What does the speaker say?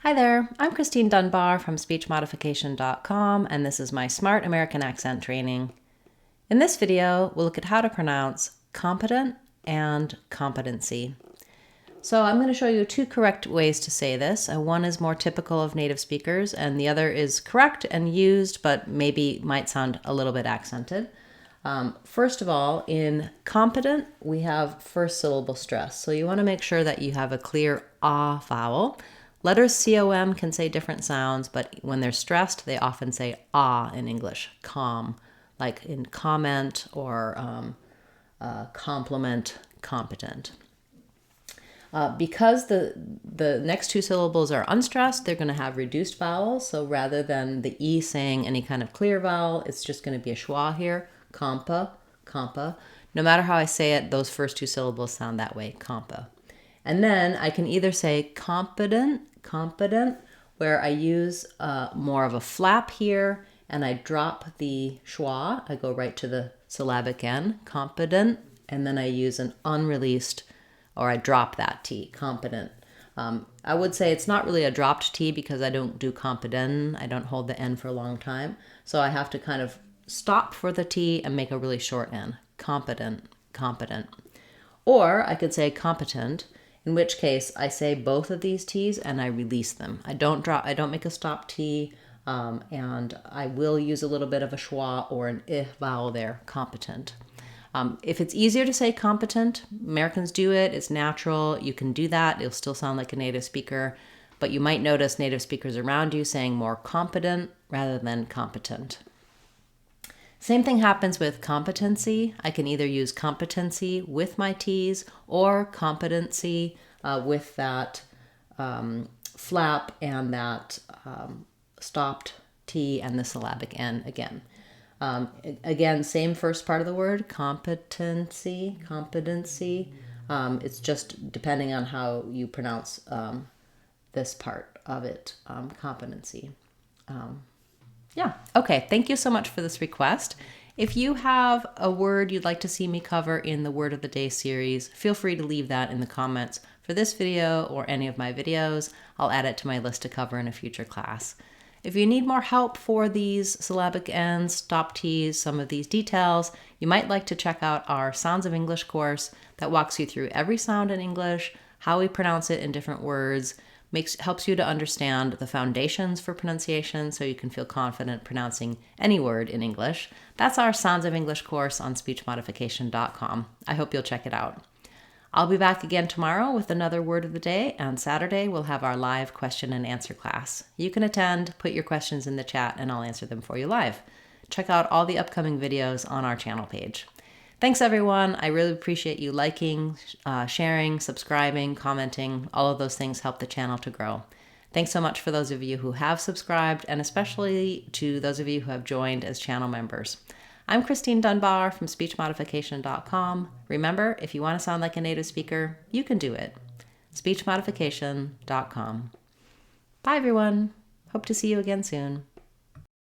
Hi there, I'm Christine Dunbar from speechmodification.com, and this is my Smart American Accent training. In this video, we'll look at how to pronounce competent and competency. So I'm going to show you two correct ways to say this. One is more typical of native speakers, and the other is correct and used, but maybe might sound a little bit accented. First of all, in competent, we have first syllable stress. So you want to make sure that you have a clear ah vowel. Letters com can say different sounds, but when they're stressed, they often say ah in English, com, like in comment or compliment, competent. Because the next two syllables are unstressed, they're going to have reduced vowels. So rather than the E saying any kind of clear vowel, it's just going to be a schwa here, compa, compa. No matter how I say it, those first two syllables sound that way, compa. And then I can either say competent, where I use more of a flap here, and I drop the schwa. I go right to the syllabic end, competent, and then I use an unreleased, or I drop that T, competent. I would say it's not really a dropped T because I don't do competent. I don't hold the N for a long time. So I have to kind of stop for the T and make a really short N, competent, competent. Or I could say competent, in which case I say both of these T's and I release them. I don't make a stop T, and I will use a little bit of a schwa or an I vowel there, competent. If it's easier to say competent, Americans do it, it's natural, you can do that, it'll still sound like a native speaker, but you might notice native speakers around you saying more competent rather than competent. Same thing happens with competency. I can either use competency with my T's or competency with that flap and that stopped T and the syllabic N again. Again, same first part of the word, competency. It's just depending on how you pronounce this part of it, competency. Yeah, okay, thank you so much for this request. If you have a word you'd like to see me cover in the Word of the Day series, feel free to leave that in the comments for this video or any of my videos. I'll add it to my list to cover in a future class. If you need more help for these syllabic ends, stop T's, some of these details, you might like to check out our Sounds of English course that walks you through every sound in English, how we pronounce it in different words, helps you to understand the foundations for pronunciation so you can feel confident pronouncing any word in English. That's our Sounds of English course on speechmodification.com. I hope you'll check it out. I'll be back again tomorrow with another Word of the Day, and Saturday we'll have our live question and answer class. You can attend, put your questions in the chat, and I'll answer them for you live. Check out all the upcoming videos on our channel page. Thanks, everyone. I really appreciate you liking, sharing, subscribing, commenting. All of those things help the channel to grow. Thanks so much for those of you who have subscribed, and especially to those of you who have joined as channel members. I'm Christine Dunbar from speechmodification.com. Remember, if you want to sound like a native speaker, you can do it. speechmodification.com. Bye, everyone. Hope to see you again soon.